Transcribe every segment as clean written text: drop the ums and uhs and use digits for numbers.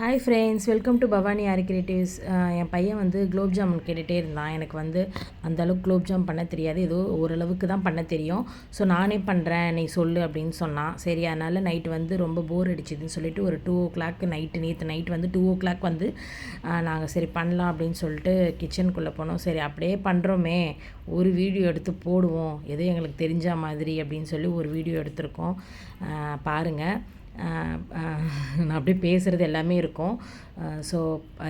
Hi friends, welcome to Bhavani Aari creatives. என் பையன் வந்து குலோப் ஜாமுன் கேட்டுகிட்டே இருந்தான். எனக்கு வந்து அந்தளவுக்கு குலோப் ஜாம் பண்ண தெரியாது, ஏதோ ஓரளவுக்கு தான் பண்ண தெரியும். ஸோ நானே பண்ணுறேன், நீ சொல்லு அப்படின்னு சொன்னான். சரி, அதனால் நைட்டு வந்து ரொம்ப போர் அடிச்சுதுன்னு சொல்லிட்டு ஒரு 2 o'clock நேற்று நைட்டு வந்து 2 o'clock வந்து நாங்கள் சரி பண்ணலாம் அப்படின்னு சொல்லிட்டு கிச்சனுக்குள்ளே போனோம். சரி அப்படியே பண்ணுறோமே, ஒரு வீடியோ எடுத்து போடுவோம், எதோ எங்களுக்கு தெரிஞ்ச மாதிரி அப்படின்னு சொல்லி ஒரு வீடியோ எடுத்திருக்கோம். பாருங்கள், நான் அப்படியே பேசுகிறது எல்லாமே இருக்கும். ஸோ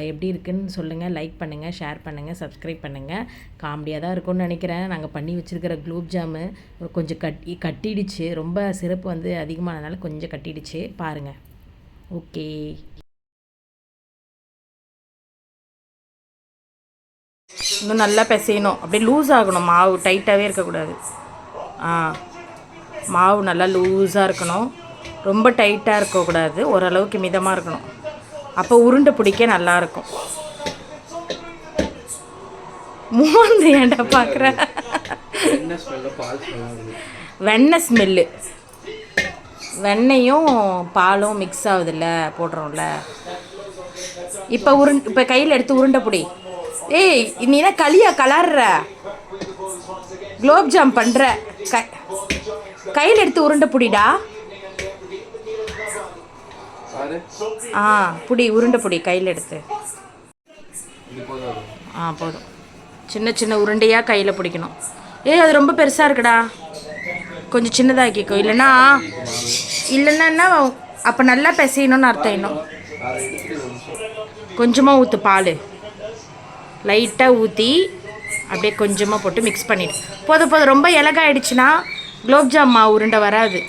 எப்படி இருக்குதுன்னு சொல்லுங்கள், லைக் பண்ணுங்கள், ஷேர் பண்ணுங்கள், சப்ஸ்கிரைப் பண்ணுங்கள். காமெடியாக தான் இருக்கும்னு நினைக்கிறேன். நாங்கள் பண்ணி வச்சுருக்கிற குலோப் ஜாமு கொஞ்சம் கட்டிடுச்சு, ரொம்ப சிறப்பு வந்து அதிகமானதுனால கொஞ்சம் கட்டிடுச்சு. பாருங்கள். ஓகே, இன்னும் நல்லா பிசையணும், அப்படியே லூஸ் ஆகணும், மாவு டைட்டாகவே இருக்கக்கூடாது. மாவு நல்லா லூஸாக இருக்கணும், ரொம்ப டைட்டாக இருக்கக்கூடாது, ஓரளவுக்கு மிதமாக இருக்கணும். அப்போ உருண்டை பிடிக்க நல்லாயிருக்கும். மூந்து ஏன்டா பார்க்குற? வெண்ணெய் ஸ்மெல்லு, வெண்ணெயும் பாலும் மிக்ஸ் ஆகுதுல்ல, போடுறோம்ல. இப்போ கையில் எடுத்து உருண்டை பிடி. ஏய், நீ என்ன களியா கலர்ற? குலோப் ஜாம் பண்ணுற, கையில் எடுத்து உருண்டை பிடிடா. புடி, உருண்டை புடி கையில் எடுத்து. போதும். சின்ன சின்ன உருண்டையாக கையில் பிடிக்கணும். அது ரொம்ப பெருசாக இருக்குடா, கொஞ்சம் சின்னதாக்கிக்கோ. இல்லைன்னா அப்போ நல்லா பிசையணும்னு அர்த்தம். இன்னும் கொஞ்சமாக ஊற்று, பால் லைட்டாக ஊற்றி அப்படியே கொஞ்சமாக போட்டு மிக்ஸ் பண்ணிடு. போதும். ரொம்ப இலகாயிடுச்சுன்னா குலோப் ஜாம் மாவு உருண்டை வராது.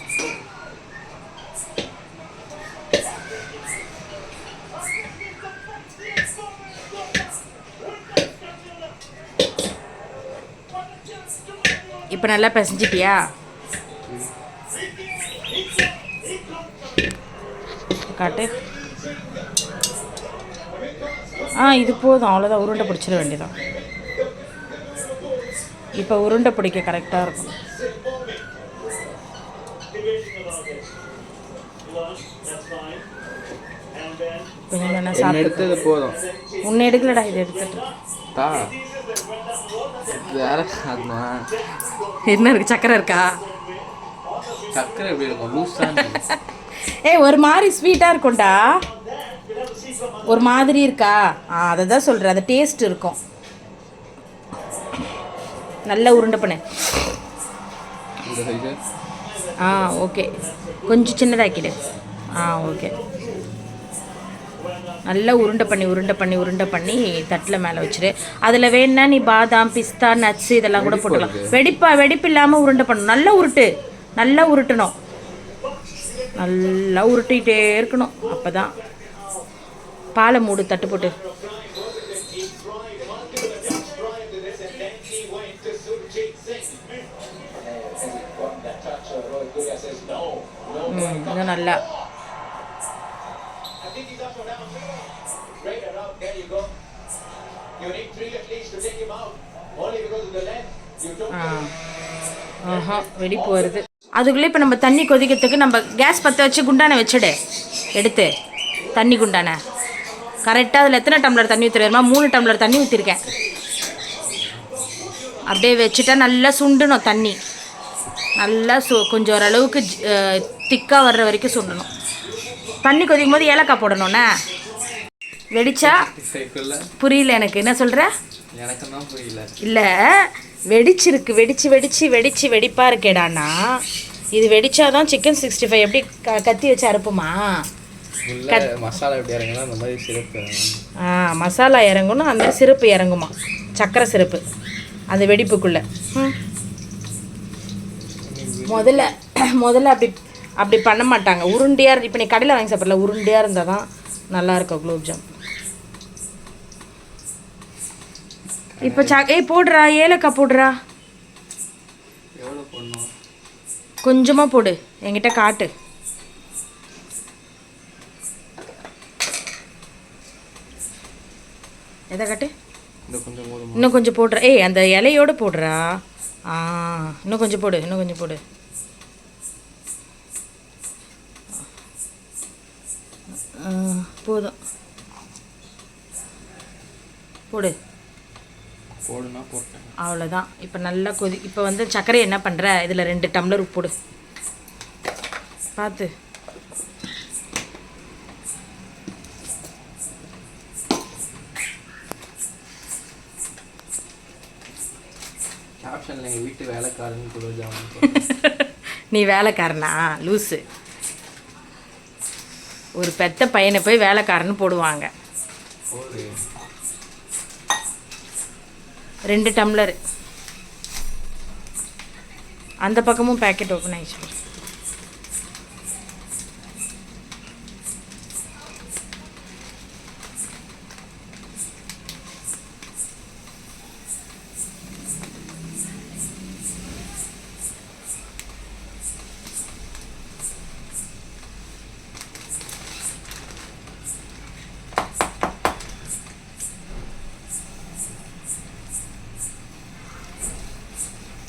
இப்போ நல்லா பிசைஞ்சிட்டியா? காட்டு. இது போதும், அவ்வளோதான். உருண்டை பிடிச்சிட வேண்டியதான். இப்போ உருண்டை பிடிக்க கரெக்டாக இருக்கும். கொஞ்சம் தானே சாப்பிட்டு போதும். உன்னை எடுக்கலடா, இது எடுத்துட்டு என்ன இருக்கு? சக்கரை இருக்கா? சக்கரை எப்படி இருக்கும்? லூஸா. ஒரு மாதிரி ஸ்வீட்டாக இருக்கும்டா, ஒரு மாதிரி இருக்கா? அதை தான் சொல்கிறேன், அது டேஸ்ட் இருக்கும். நல்லா உருண்டை பண்ணு. ஓகே, கொஞ்சம் சின்னதாக்கிடு. ஓகே, நல்லா உருண்டை பண்ணி தட்டில் மேலே வச்சுரு. அதில் வேணுன்னா நீ பாதாம், பிஸ்தா, நட்ஸு இதெல்லாம் கூட போட்டுக்கலாம். வெடிப்பு இல்லாமல் உருண்டை பண்ணணும். நல்லா உருட்டணும், நல்லா உருட்டிகிட்டே இருக்கணும். அப்போ தான். பாலை மூடு, தட்டு போட்டு. இன்னும் நல்லா. வெடிப்பு வருது. அதுக்குள்ளே இப்போ நம்ம தண்ணி கொதிக்கிறதுக்கு நம்ம கேஸ் பற்ற வச்சு குண்டானை வச்சுடு. எடுத்து தண்ணி குண்டானை கரெக்டாக அதில் எத்தனை டம்ளர் தண்ணி ஊற்றுறமா? 3 டம்ளர் தண்ணி ஊற்றிருக்கேன். அப்படியே வச்சுட்டா நல்லா சுண்டணும் தண்ணி. நல்லா கொஞ்சம் ஓரளவுக்கு திக்காக வர்ற வரைக்கும் சுண்டணும். தண்ணி கொதிக்கும் போது ஏலக்காய் போடணுண்ணே. வெடிச்சா புரியல எனக்கு, என்ன சொல்கிற? இல்லை, வெடிச்சிருக்கு. வெடிப்பாக இருக்கேடாண்ணா. இது வெடிச்சாதான் சிக்கன் 65 எப்படி கத்தி வச்சு அறுப்புமா? மசாலா எப்படி இறங்கணும், அந்த மாதிரி சிறப்பு. மசாலா இறங்கணும், அந்த மாதிரி சிறப்பு இறங்குமா, சக்கரை சிறப்பு அந்த வெடிப்புக்குள்ளே. முதல்ல அப்படி பண்ண மாட்டாங்க. உருண்டையாக, இப்போ நீ கடையில் வாங்கி சாப்பிடல, உருண்டையாக இருந்தால் தான் நல்லாயிருக்கும் குலோப் ஜாம். இப்போ போடுறா, ஏலக்காய் போடுறா. கொஞ்சமாக போடு, என்கிட்ட காட்டு. எதை காட்டு? இன்னும் கொஞ்சம் போடுற. அந்த இலையோடு போடுறா. இன்னும் கொஞ்சம் போடு. போதும் போடு. போடுனா போட்டேன். அவ்வளோதான். இப்போ நல்லா இப்போ வந்து சர்க்கரை என்ன பண்ணுற, இதில் 2 டம்ளர் உப்பு போடு. பார்த்து. கேப்ஷனில் எங்கள் வீட்டு வேலைக்காரன்னு குலோப் ஜாமுன். நீ வேலைக்காரனா லூஸு? ஒரு பெத்த பையனை போய் வேலைக்காரன்னு போடுவாங்க. 2 டம்ளர். அந்த பக்கமும் பேக்கெட் ஓப்பன் ஆயிடுச்சு.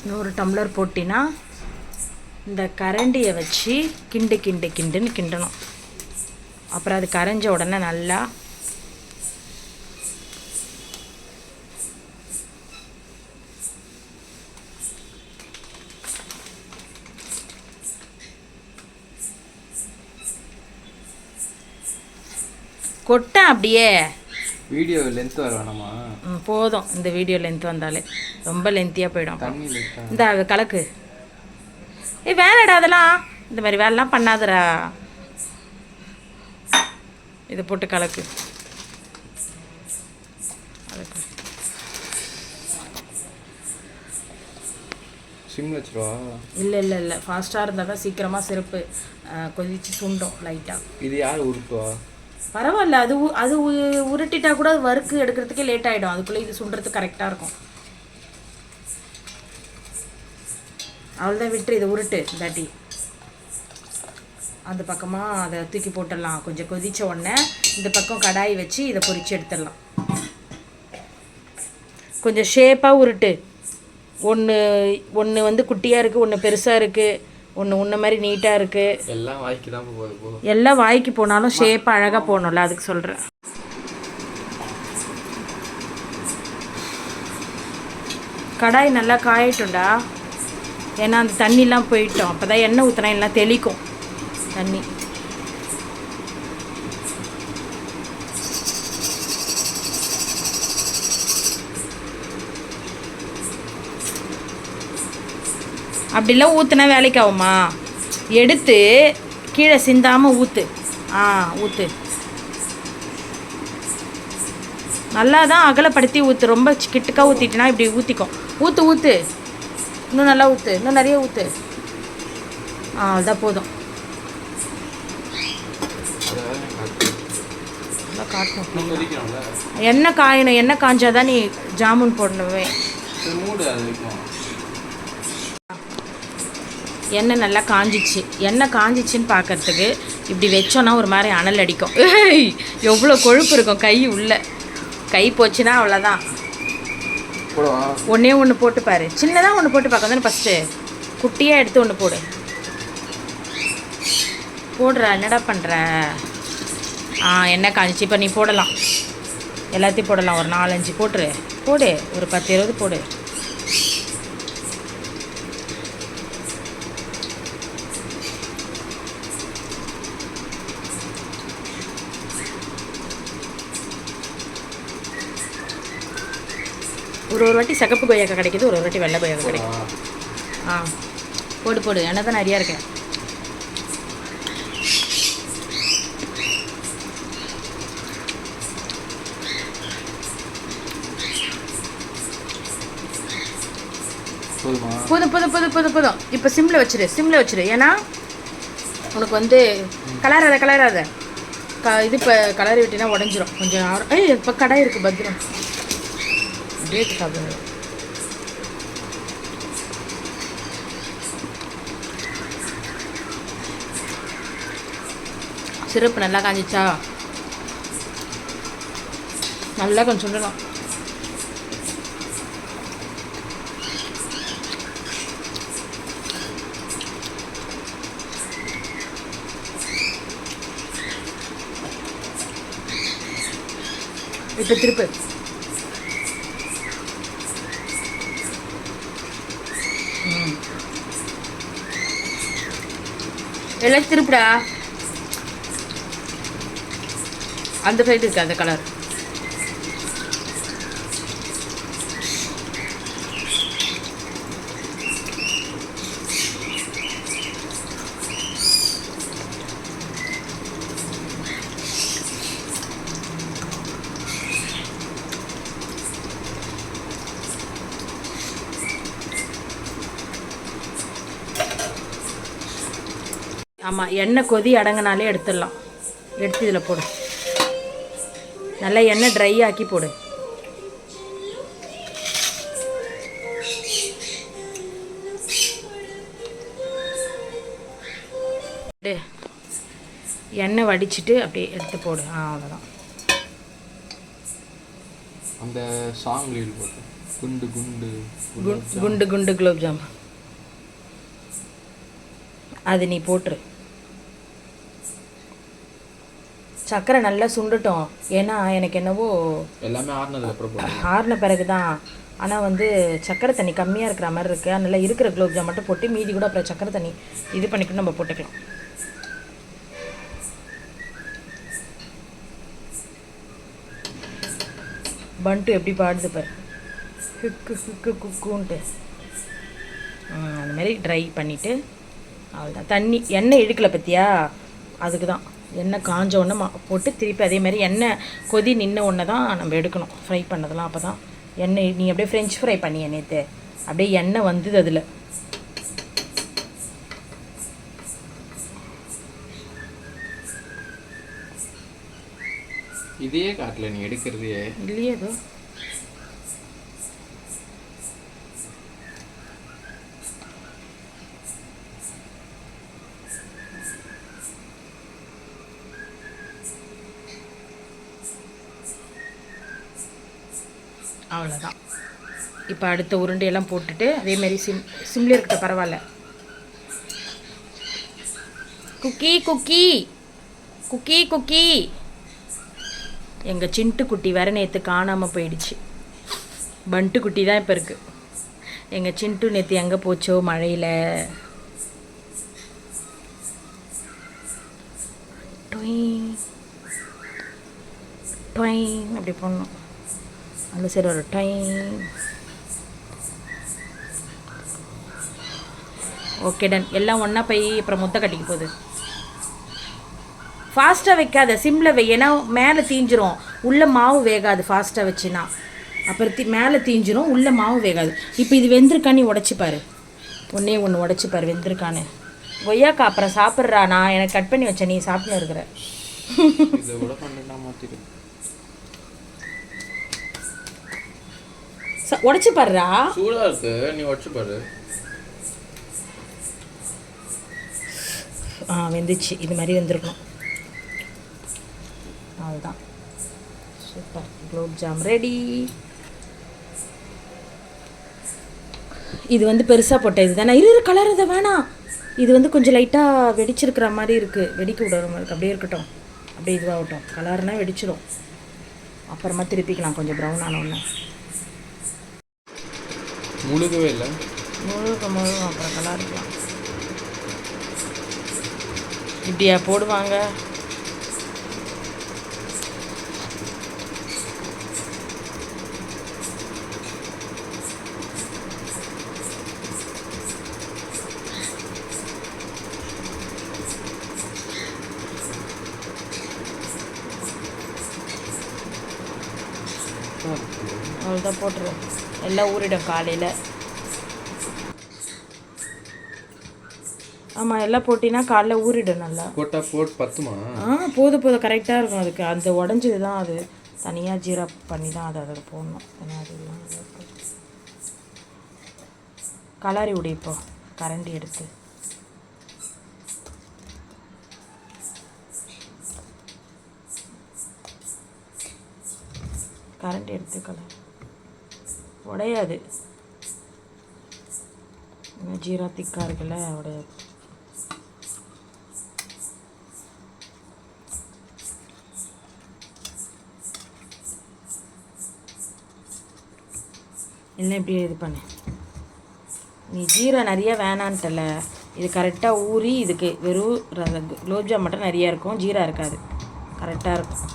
இன்னொரு டம்ளர் போட்டினா இந்த கரண்டியை வச்சு கிண்டுன்னு கிண்டணும். அப்புறம் அது கரைஞ்ச உடனே நல்லா கொட்ட. அப்படியே வீடியோ லென்த் வர வேணாமா? போதும். இந்த வீடியோ லென்த் வந்தாலே ரொம்ப லென்த்தியாக போயிடும். இந்த கலக்கு. வேலைடா அதெல்லாம். இந்த மாதிரி வேலைலாம் பண்ணாதடா. இதை போட்டு கலக்கு. சிம் வச்சுருவா? இல்லை ஃபாஸ்ட்டாக இருந்தால் தான் சீக்கிரமாக சிறப்பு கொதிச்சு சுண்டும் லைட்டாக. இது யார் உருட்டுவா? பரவாயில்ல. அது உருட்டிட்டா கூட வறுக்கு எடுக்கிறதுக்கே லேட் ஆகிடும். அதுக்குள்ளே இது சுண்டுறதுக்கு கரெக்டாக இருக்கும். அவ்வளோதான். விட்டு இதை உருட்டு இந்தாட்டி. அந்த பக்கமாக அதை தூக்கி போட்டுடலாம். கொஞ்சம் கொதித்த உடனே இந்த பக்கம் கடாய் வச்சு இதை பொரித்து எடுத்துடலாம். கொஞ்சம் ஷேப்பாக உருட்டு. ஒன்று வந்து குட்டியாக இருக்குது, ஒன்று பெருசாக இருக்குது, ஒன்று உன்ன மாதிரி நீட்டாக இருக்குது. எல்லாம் வாய்க்கு தான் போகுது. எல்லாம் வாய்க்கு போனாலும் ஷேப் அழகாக போகணும்ல, அதுக்கு சொல்கிறேன். கடாய் நல்லா காயட்டும்டா. ஏன்னா அந்த தண்ணிலாம் போயிட்டோம். அப்போ தான் எண்ணெய் ஊற்றினா எல்லாம் தெளிக்கும் தண்ணி. அப்படிலாம் ஊற்றுனா வேலைக்கு ஆகுமா? எடுத்து கீழே சிந்தாமல் ஊற்று. ஊற்று. நல்லா தான் அகலப்படுத்தி ஊற்று. ரொம்ப கிட்டுக்காக ஊற்றிட்டுனா இப்படி ஊற்றிக்கும். ஊற்று. இன்னும் நல்லா ஊற்று. இன்னும் நிறைய ஊற்று. அதுதான் போதும். நல்லா காட்டணும். எண்ணெய் காயணும். எண்ணெய் காஞ்சாதான் நீ ஜாமுன் போடணுமே. எண்ணெய் நல்லா காஞ்சிச்சு. எண்ணெய் காஞ்சிச்சின்னு பார்க்கறதுக்கு இப்படி வச்சோன்னா ஒரு மாதிரி அனல் அடிக்கும். எவ்வளோ கொழுப்பு இருக்கும் கை உள்ள. கை போச்சுன்னா அவ்வளோதான். ஒன்றே ஒன்று போட்டு பாரு. சின்னதாக ஒன்று போட்டு பார்க்க தானே ஃபஸ்ட்டு. குட்டியாக எடுத்து ஒன்று போடு. போடுற என்னடா பண்ணுற? எண்ணெய் காஞ்சிச்சு. இப்போ நீ போடலாம். எல்லாத்தையும் போடலாம். ஒரு 4-5 போடு. ஒரு 10-20 போடு. ஒரு வாட்டி சகப்பு கொய்யாக்காய் கிடைக்கிது, ஒரு வாட்டி வெள்ளை கொய்யாக்காய் கிடைக்கும். போடு. எண்ணெய் தான் நிறையா இருக்கேன். போதும். இப்போ சிம்மில் வச்சிரு. ஏன்னா உனக்கு வந்து கலராத. இது இப்போ கலரி விட்டினா உடஞ்சிரும். கொஞ்சம் இப்போ கடாய் இருக்குது, பத்திரம். அப்படியே சாப்பிடுங்க. சிரப்பு நல்லா காஞ்சிச்சா? நல்லா கொஞ்சம் சுண்டணும். இப்போ திருப்பு. எல்லாம் திருப்புடா. அந்த சைடு இருக்கு அந்த கலர். ஆமாம், எண்ணெய் கொதி அடங்கினாலே எடுத்துடலாம். எடுத்து இதில் போடு. நல்லா எண்ணெய் ட்ரை ஆக்கி போடு. எண்ணெய் வடிச்சிட்டு அப்படியே எடுத்து போடு. அவ்வளோதான். அந்த சாங் லீடு போட்டு குண்டு குண்டு குண்டு குண்டு குலோப் ஜாமுன் அது நீ போட்டுரு. சர்க்கரை நல்லா சுண்டுட்டோம். ஏன்னா எனக்கு என்னவோ எல்லாமே ஆறின பிறகு தான். ஆனால் வந்து சர்க்கரை தண்ணி கம்மியாக இருக்கிற மாதிரி இருக்குது. அதனால் இருக்கிற குலோப் ஜாம் மட்டும் போட்டு மீதி கூட அப்புறம் சர்க்கரை தண்ணி இது பண்ணிட்டு நம்ம போட்டுக்கலாம். பன்ட்டு எப்படி பாடுது பாரு, ஹிக்கு ஹிக்கு குக்குன்ட்டு. அந்தமாரி ட்ரை பண்ணிவிட்டு அவ்வளோதான். தண்ணி எண்ணெய் இழுக்கலை பற்றியா, அதுக்கு தான். எண்ணெய் காஞ்ச ஒன்று போட்டு திருப்பி அதேமாதிரி எண்ணெய் கொதி நின்ன ஒன்று தான் நம்ம எடுக்கணும் ஃப்ரை பண்ணதெல்லாம். அப்போ தான் எண்ணெய் நீ அப்படியே ஃப்ரெஞ்ச் ஃப்ரை பண்ணிய நேற்று அப்படியே எண்ணெய் வந்தது அதில். இதே காட்டில் நீ எடுக்கிறதே இல்லையே ஏதோ அவ்வளோதான். இப்போ அடுத்த உருண்டையெல்லாம் போட்டுட்டு அதேமாரி சிம்லேயே இருக்கட்ட பரவாயில்ல. குக்கி குக்கி குக்கி குக்கி எங்கள் சின்ட்டு குட்டி வேற நேற்று காணாமல் போயிடுச்சு. பன்ட்டு குட்டி தான் இப்போ இருக்குது. எங்கள் சின்ட்டு நேற்று எங்கே போச்சோ மழையில். டொயின் டொயின் அப்படி போடணும். அந்த சரி ஒரு டைம். Okay done. எல்லாம் ஒன்றா போய் அப்புறம் முட்டை கட்டிக்கு போகுது. ஃபாஸ்ட்டாக வைக்காத, சிம்மில் வை. ஏன்னா மேலே தீஞ்சிரும், உள்ளே மாவு வேகாது. ஃபாஸ்ட்டாக வச்சுன்னா அப்புறம் மேலே தீஞ்சிரும், உள்ளே மாவு வேகாது. இப்போ இது வெந்திருக்கான்னு உடச்சிப்பாரு. ஒன்றே ஒன்று உடச்சிப்பாரு வெந்திருக்கான்னு. கொய்யாக்கா அப்புறம் சாப்பிட்றா. நான் எனக்கு கட் பண்ணி வச்சேன், நீ சாப்பிட்டு இருக்கிற. உடச்சு பாருடா. சூடா இருக்கு, நீ உடச்சு பாரு. வெந்துச்சு. இது மாதிரி வெந்திருக்கணும். அவ்வளோதான். சூப்பர். Gulab jam ready. இது வந்து பெருசாக போட்ட இது தானே. இரு கலர் இதை வேணாம். இது வந்து கொஞ்சம் லைட்டாக வெடிச்சிருக்கிற மாதிரி இருக்குது. வெடிக்க விடுற மாதிரி இருக்குது. அப்படியே இருக்கட்டும், அப்படியே இதுவாகட்டும். கலர்னால் வெடிச்சிடும். அப்புறமா திருப்பிக்கலாம் கொஞ்சம் ப்ரௌன் ஆன ஒன்று. முழுகவே இல்லை. முழுகும் அப்புறம் கலர் இருக்கலாம். இப்படியா போடுவாங்க. அவ்வளோதான் போட்டுருவோம். எல்லாம் ஊறிடும் காலையில். ஆமாம், எல்லாம் போட்டினா காலைல ஊறிடும் நல்லா. போட்டு பத்துமா? போதும் கரெக்டாக இருக்கும். அதுக்கு அந்த உடஞ்சது தான், அது தனியாக ஜீரா பண்ணி தான் அதை அதில் போடணும். ஏன்னா அதெல்லாம் கலரி விடு. இப்போ கரண்டி எடுத்து கலர் உடையாது. ஜீரா திக்காக இருக்குல்ல, உடையாது. இல்லை இப்படி இது பண்ணு. நீ ஜீரா நிறைய வேணான்ட்டல, இது கரெக்டாக ஊறி இதுக்கு வெறும் குலோப்ஜாம் மட்டும் நிறையா இருக்கும், ஜீரா இருக்காது, கரெக்டாக இருக்கும்.